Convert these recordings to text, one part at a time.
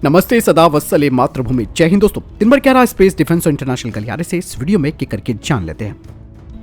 नमस्ते, सदा वत्सले मातृभूमि। जय हिंद दोस्तों। दिन भर क्या रहा स्पेस, डिफेंस और इंटरनेशनल गलियारे से इस वीडियो में एक करके जान लेते हैं।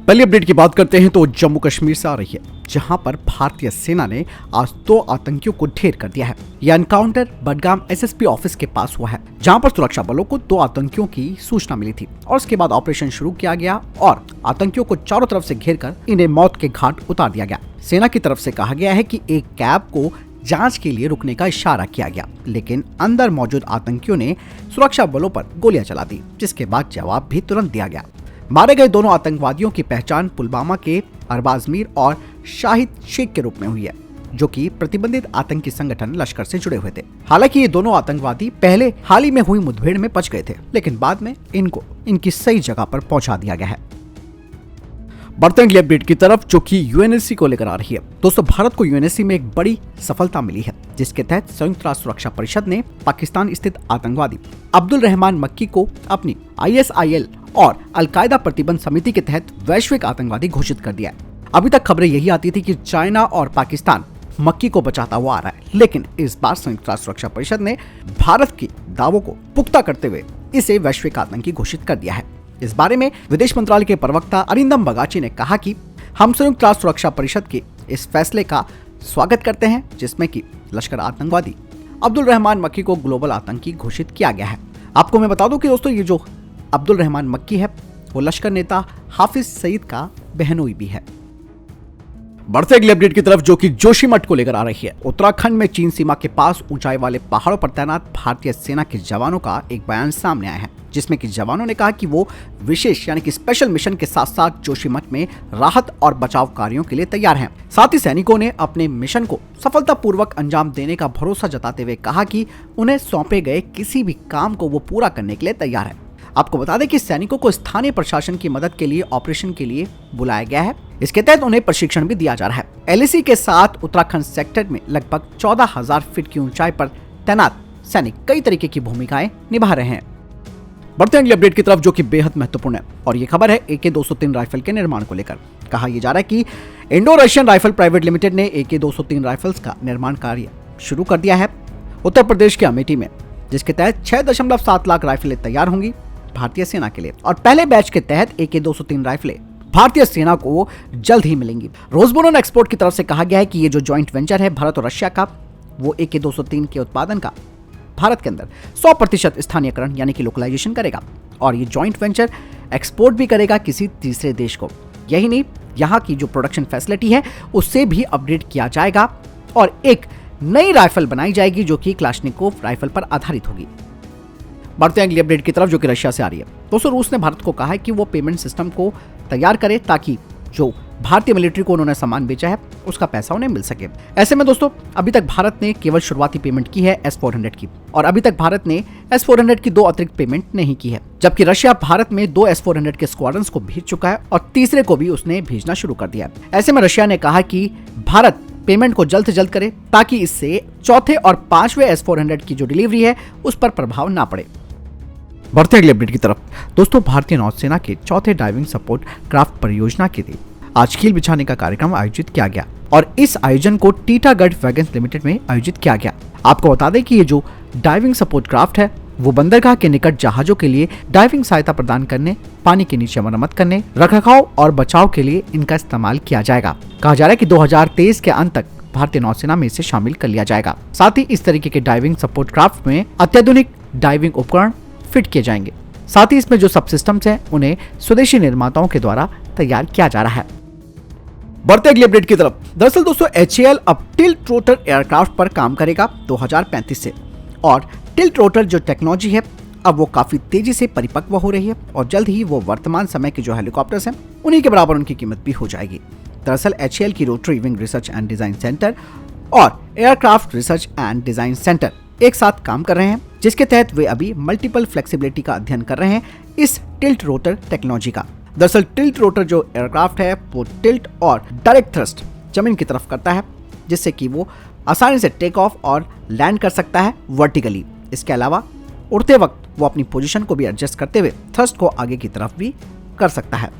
पहली अपडेट की बात करते हैं तो जम्मू कश्मीर से आ रही है, जहां पर भारतीय सेना ने आज 2 आतंकियों को ढेर कर दिया है। यह एनकाउंटर बडगाम एसएसपी ऑफिस के पास हुआ है, जहां पर सुरक्षा बलों को 2 आतंकियों की सूचना मिली थी और उसके बाद ऑपरेशन शुरू किया गया और आतंकियों को चारों तरफ से घेर कर इन्हें मौत के घाट उतार दिया गया। सेना की तरफ से कहा गया है कि एक कैब को जांच के लिए रुकने का इशारा किया गया, लेकिन अंदर मौजूद आतंकियों ने सुरक्षा बलों पर गोलियां चला दी, जिसके बाद जवाब भी तुरंत दिया गया। मारे गए दोनों आतंकवादियों की पहचान पुलवामा के अरबाज मीर और शाहिद शेख के रूप में हुई है, जो कि प्रतिबंधित आतंकी संगठन लश्कर से जुड़े हुए थे। हालांकि ये दोनों आतंकवादी पहले हाल ही में हुई मुठभेड़ में बच गए थे, लेकिन बाद में इनको इनकी सही जगह पर पहुंचा दिया गया है। बढ़ते हैं अगली अपडेट की तरफ, जो कि यूएनएससी को लेकर आ रही है। दोस्तों, भारत को यूएनएससी में एक बड़ी सफलता मिली है, जिसके तहत संयुक्त राष्ट्र सुरक्षा परिषद ने पाकिस्तान स्थित आतंकवादी अब्दुल रहमान मक्की को अपनी ISIL और अलकायदा प्रतिबंध समिति के तहत वैश्विक आतंकवादी घोषित कर दिया है। अभी तक खबरें यही आती थी कि चाइना और पाकिस्तान मक्की को बचाता हुआ आ रहा है, लेकिन इस बार संयुक्त राष्ट्र सुरक्षा परिषद ने भारत के दावों को पुख्ता करते हुए इसे वैश्विक आतंकी घोषित कर दिया है। इस बारे में विदेश मंत्रालय के प्रवक्ता अरिंदम बगाची ने कहा कि हम संयुक्त राष्ट्र सुरक्षा परिषद के इस फैसले का स्वागत करते हैं, जिसमें कि लश्कर आतंकवादी अब्दुल रहमान मक्की को ग्लोबल आतंकी घोषित किया गया है। आपको मैं बता दूं कि दोस्तों, ये जो अब्दुल रहमान मक्की है वो लश्कर नेता हाफिज सईद का बहनोई भी है। बढ़ते अगले अपडेट की तरफ, जो कि जोशीमठ को लेकर आ रही है। उत्तराखंड में चीन सीमा के पास ऊंचाई वाले पहाड़ों पर तैनात भारतीय सेना के जवानों का एक बयान सामने आया है, जिसमें कि जवानों ने कहा कि वो विशेष यानी कि स्पेशल मिशन के साथ साथ जोशीमठ में राहत और बचाव कार्यों के लिए तैयार हैं। साथ ही सैनिकों ने अपने मिशन को सफलतापूर्वक अंजाम देने का भरोसा जताते हुए कहा कि उन्हें सौंपे गए किसी भी काम को वो पूरा करने के लिए तैयार है। आपको बता दें कि सैनिकों को स्थानीय प्रशासन की मदद के लिए ऑपरेशन के लिए बुलाया गया है। इसके तहत उन्हें प्रशिक्षण भी दिया जा रहा है। LAC के साथ उत्तराखंड सेक्टर में लगभग 14,000 फीट की ऊंचाई पर तैनात सैनिक कई तरीके की भूमिकाएं निभा रहे हैं। बढ़ते हैं अगली अपडेट की तरफ, जो कि बेहद महत्वपूर्ण है और ये खबर है AK-203 राइफल के निर्माण को लेकर। कहा यह जा रहा है कि Indo Russian rifle private limited ने AK-203 राइफल्स का निर्माण कार्य शुरू कर दिया है उत्तर प्रदेश के अमेठी में, जिसके तहत 6.7 लाख राइफलें तैयार होंगी भारतीय सेना के लिए और पहले बैच के तहत AK-203 राइफलें भारतीय सेना को जल्द ही मिलेंगी। रोजबोरन एक्सपोर्ट की तरफ से कहा गया है कि ये जो जॉइंट वेंचर है भारत और रशिया का, वो AK-203 के उत्पादन का भारत के अंदर 100% स्थानीयकरण यानी कि लोकलाइजेशन करेगा और ये जॉइंट वेंचर एक्सपोर्ट भी करेगा किसी तीसरे देश को। यही नहीं, यहाँ की जो प्रोडक्शन फैसिलिटी है उससे भी अपग्रेड किया जाएगा और एक नई राइफल बनाई जाएगी जो कि क्लाशनिकोव राइफल पर आधारित होगी। बढ़ते हैं अगली अपडेट की तरफ, जो कि रशिया से आ रही है। दोस्तों, रूस ने भारत को कहा है कि वो पेमेंट सिस्टम को तैयार करे ताकि जो भारतीय मिलिट्री को उन्होंने सामान बेचा है उसका पैसा उन्हें मिल सके। ऐसे में दोस्तों, अभी तक भारत ने केवल शुरुआती पेमेंट की है S-400 की और अभी तक भारत ने S-400 की 2 अतिरिक्त पेमेंट नहीं की है, जबकि रशिया भारत में 2 S-400 के स्क्वाड्रंस को भेज चुका है और तीसरे को भी उसने भेजना शुरू कर दिया है। ऐसे में रशिया ने कहा कि भारत पेमेंट को जल्द से जल्द करे ताकि इससे चौथे और 5वें S-400 की जो डिलीवरी है उस पर प्रभाव ना पड़े। बढ़ते अगले अपडेट की तरफ, दोस्तों, भारतीय नौसेना के चौथे डाइविंग सपोर्ट क्राफ्ट परियोजना के लिए आज कील बिछाने का कार्यक्रम आयोजित किया गया और इस आयोजन को टीटागढ़ वैगन्स लिमिटेड में आयोजित किया गया। आपको बता दें कि ये जो डाइविंग सपोर्ट क्राफ्ट है वो बंदरगाह के निकट जहाजों के लिए डाइविंग सहायता प्रदान करने, पानी के नीचे मरम्मत करने, रखरखाव और बचाव के लिए इनका इस्तेमाल किया जाएगा। कहा जा रहा है कि 2023 के अंत तक भारतीय नौसेना में इसे शामिल कर लिया जाएगा। साथ ही इस तरीके के डाइविंग सपोर्ट क्राफ्ट में अत्याधुनिक डाइविंग उपकरण फिट किए जाएंगे। साथ ही इसमें जो सब सिस्टम्स हैं उन्हें स्वदेशी निर्माताओं के द्वारा तैयार किया जा रहा है। बढ़ते अगले अपडेट की तरफ, दरअसल दोस्तों, HAL अब टिल्ट रोटर एयरक्राफ्ट पर काम करेगा 2035 से और टिल्ट रोटर जो टेक्नोलॉजी है अब वो काफी तेजी से परिपक्व हो रही है और जल्द ही वो वर्तमान समय के जो हेलीकॉप्टर्स हैं उन्हीं के बराबर उनकी कीमत भी हो जाएगी। दरअसल HAL की rotary wing research and design centre और aircraft research and design centre एक साथ काम कर रहे हैं, जिसके तहत वे अभी मल्टीपल फ्लेक्सिबिलिटी का अध्ययन कर रहे हैं इस टिल्ट रोटर टेक्नोलॉजी का। दरअसल टिल्ट रोटर जो एयरक्राफ्ट है वो टिल्ट और डायरेक्ट थ्रस्ट जमीन की तरफ करता है, जिससे कि वो आसानी से टेक ऑफ और लैंड कर सकता है वर्टिकली। इसके अलावा उड़ते वक्त वो अपनी पोजीशन को भी एडजस्ट करते हुए थ्रस्ट को आगे की तरफ भी कर सकता है।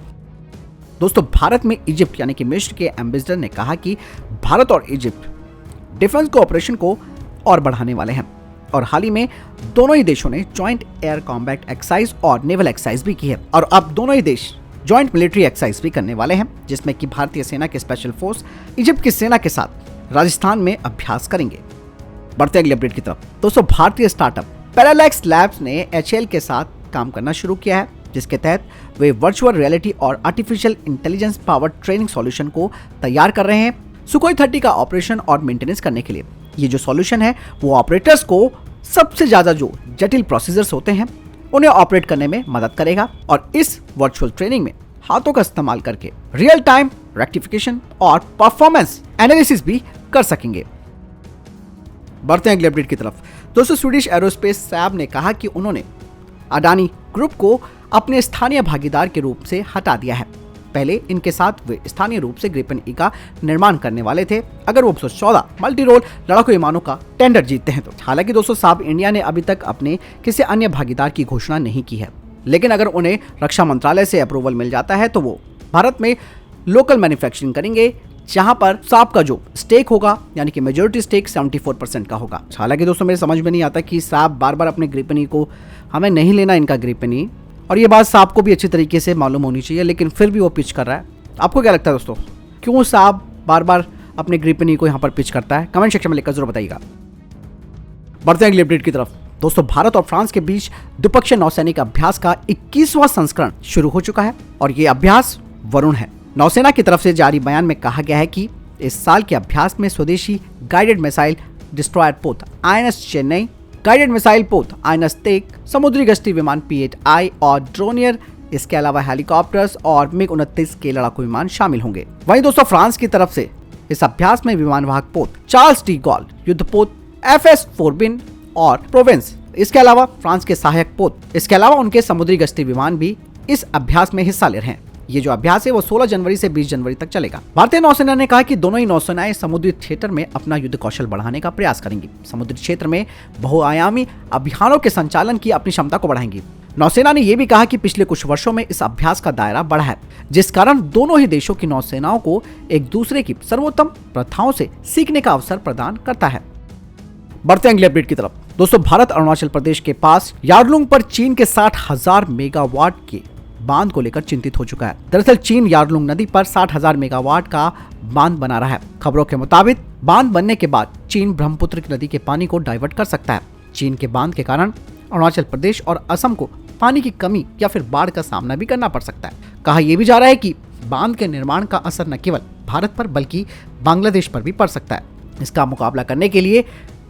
दोस्तों, भारत में इजिप्ट यानी कि मिस्र के एम्बेसडर ने कहा कि भारत और इजिप्ट डिफेंस कोऑपरेशन को और बढ़ाने वाले हैं और हाल ही में दोनों ही देशों ने जॉइंट एयर कॉम्बैट एक्सरसाइज और नेवल एक्सरसाइज भी की है और अब दोनों ही देश जॉइंट मिलिट्री एक्सरसाइज भी करने वाले हैं, जिसमें कि भारतीय सेना के स्पेशल फोर्स इजिप्ट की सेना के साथ राजस्थान में अभ्यास करेंगे। बढ़ते अगले अपडेट की तरफ। दोस्तों, भारतीय स्टार्टअप पैरालैक्स लैब्स ने HAL के साथ काम करना शुरू किया है, जिसके तहत वे वर्चुअल रियलिटी और artificial intelligence powered training solution को तैयार कर रहे हैं सुखोई 30 का ऑपरेशन और मेंटेनेंस करने के लिए। ये जो सॉल्यूशन है वो ऑपरेटर्स को सबसे ज्यादा जो जटिल प्रोसीजर्स होते हैं उन्हें ऑपरेट करने में मदद करेगा और इस वर्चुअल ट्रेनिंग में हाथों का इस्तेमाल करके रियल टाइम रेक्टिफिकेशन और परफॉर्मेंस एनालिसिस भी कर सकेंगे। बढ़ते हैं अगले अपडेट की तरफ। दोस्तों, स्वीडिश एरोस्पेस सैब ने कहा कि उन्होंने अडानी ग्रुप को अपने स्थानीय भागीदार के रूप से हटा दिया है। पहले इनके साथ वे स्थानीय रूप से ग्रिपेन ई का निर्माण करने वाले थे अगर वो 114 मल्टी रोल लड़ाकू विमानों का टेंडर जीतते हैं तो। हालांकि दोस्तों, साब इंडिया ने अभी तक अपने किसी अन्य भागीदार की घोषणा नहीं की है, लेकिन अगर उन्हें रक्षा मंत्रालय से अप्रूवल मिल जाता है तो वो भारत में लोकल मैन्युफैक्चरिंग करेंगे, जहां पर साब का जो स्टेक होगा यानी कि मेजोरिटी स्टेक 74% का होगा। हालांकि दोस्तों, मेरे समझ में नहीं आता कि साब बार बार अपने ग्रिपेन ई को, हमें नहीं लेना इनका ग्रिपेन ई, और ये बात साब को भी अच्छी तरीके से मालूम होनी चाहिए, लेकिन फिर भी वो पिच कर रहा है। आपको क्या लगता है दोस्तों, क्यों साब बार बार अपने ग्रिपेन ई को यहाँ पर पिच करता है? कमेंट सेक्शन में लिखकर जरूर बताइएगा। बढ़ते हैं अगली अपडेट की तरफ। दोस्तों, भारत और फ्रांस के बीच द्विपक्षीय नौसैनिक अभ्यास का 21वां संस्करण शुरू हो चुका है और ये अभ्यास वरुण है। नौसेना की तरफ से जारी बयान में कहा गया है कि इस साल के अभ्यास में स्वदेशी गाइडेड मिसाइल डिस्ट्रॉयर पोत INS चेन्नई, गाइडेड मिसाइल पोत INS तेक, समुद्री गश्ती विमान P-8I और ड्रोनियर, इसके अलावा हेलीकॉप्टर्स और MiG-29 के लड़ाकू विमान शामिल होंगे। वहीं दोस्तों, फ्रांस की तरफ से इस अभ्यास में विमान वाहक पोत चार्ल्स डी गॉल, युद्धपोत FS-4 और प्रोवेंस, इसके अलावा फ्रांस के सहायक पोत, इसके अलावा उनके समुद्री गश्ती विमान भी इस अभ्यास में हिस्सा ले रहे हैं। ये जो अभ्यास है वो 16 जनवरी से 20 जनवरी तक चलेगा। भारतीय नौसेना ने कहा कि दोनों ही नौसेनाएं समुद्री क्षेत्र में अपना युद्ध कौशल बढ़ाने का प्रयास करेंगी, समुद्री क्षेत्र में बहुआयामी अभियानों के संचालन की अपनी क्षमता को बढ़ाएंगी। नौसेना ने यह भी कहा कि पिछले कुछ वर्षों में इस अभ्यास का दायरा बढ़ा है, जिस कारण दोनों ही देशों की नौसेनाओं को एक दूसरे की सर्वोत्तम प्रथाओं से सीखने का अवसर प्रदान करता है। बढ़ते हैं अगले अपडेट की तरफ। दोस्तों, भारत अरुणाचल प्रदेश के पास यार्लुंग पर चीन के 60,000 मेगावाट के बांध को लेकर चिंतित हो चुका है। दरअसल चीन यार्लुंग नदी पर 60,000 मेगावाट का बांध बना रहा है। खबरों के मुताबिक बांध बनने के बाद चीन ब्रह्मपुत्र नदी के पानी को डाइवर्ट कर सकता है। चीन के बांध के कारण अरुणाचल प्रदेश और असम को पानी की कमी या फिर बाढ़ का सामना भी करना पड़ सकता है। कहा यह भी जा रहा है कि बांध के निर्माण का असर न केवल भारत पर बल्कि बांग्लादेश पर भी पड़ सकता है। इसका मुकाबला करने के लिए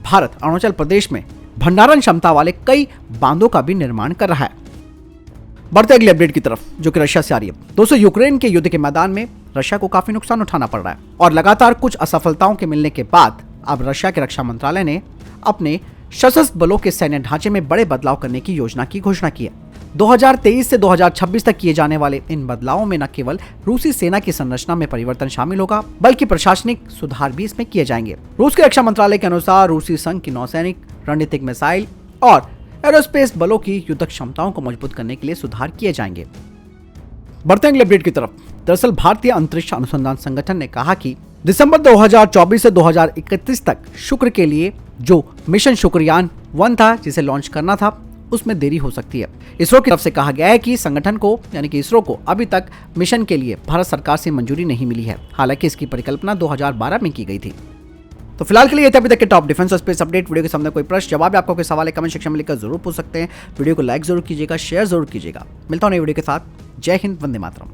भारत अरुणाचल प्रदेश में भंडारण क्षमता वाले कई बांधों का भी निर्माण कर रहा है। बढ़ते अगले अपडेट की तरफ, जो कि रशिया से आ रही है। दोस्तों, यूक्रेन के युद्ध के मैदान में रशिया को काफी नुकसान उठाना पड़ रहा है और लगातार कुछ असफलताओं के मिलने के बाद अब रशिया के रक्षा मंत्रालय ने अपने सशस्त्र बलों के सैन्य ढांचे में बड़े बदलाव करने की योजना की घोषणा की है। 2023 से 2026 तक किए जाने वाले इन बदलावों में न केवल रूसी सेना की संरचना में परिवर्तन शामिल होगा बल्कि प्रशासनिक सुधार भी इसमें किए जाएंगे। रूस के रक्षा मंत्रालय के अनुसार रूसी संघ की नौसैनिक, रणनीतिक मिसाइल और एरोस्पेस बलों की युद्ध क्षमताओं को मजबूत करने के लिए सुधार किए जाएंगे। बढ़ते अगले अपडेट की तरफ। दरअसल भारतीय अंतरिक्ष अनुसंधान संगठन ने कहा कि दिसंबर 2024 से 2031 तक शुक्र के लिए जो मिशन शुक्रयान 1 था जिसे लॉन्च करना था उसमें देरी हो सकती है। इसरो की तरफ से कहा गया है कि संगठन को यानी कि इसरो को अभी तक मिशन के लिए भारत सरकार से मंजूरी नहीं मिली है। हालांकि इसकी परिकल्पना 2012 में की गई थी। तो फिलहाल के लिए अभी तक के टॉप डिफेंस और स्पेस अपडेट। वीडियो के सामने कोई प्रश्न जवाब आपको कोई सवाल है कमेंट सेक्शन में लिखकर जरूर पूछ सकते हैं। वीडियो को लाइक जरूर कीजिएगा, शेयर जरूर कीजिएगा। मिलता हूं नई वीडियो के साथ। जय हिंद, वंदे मातरम।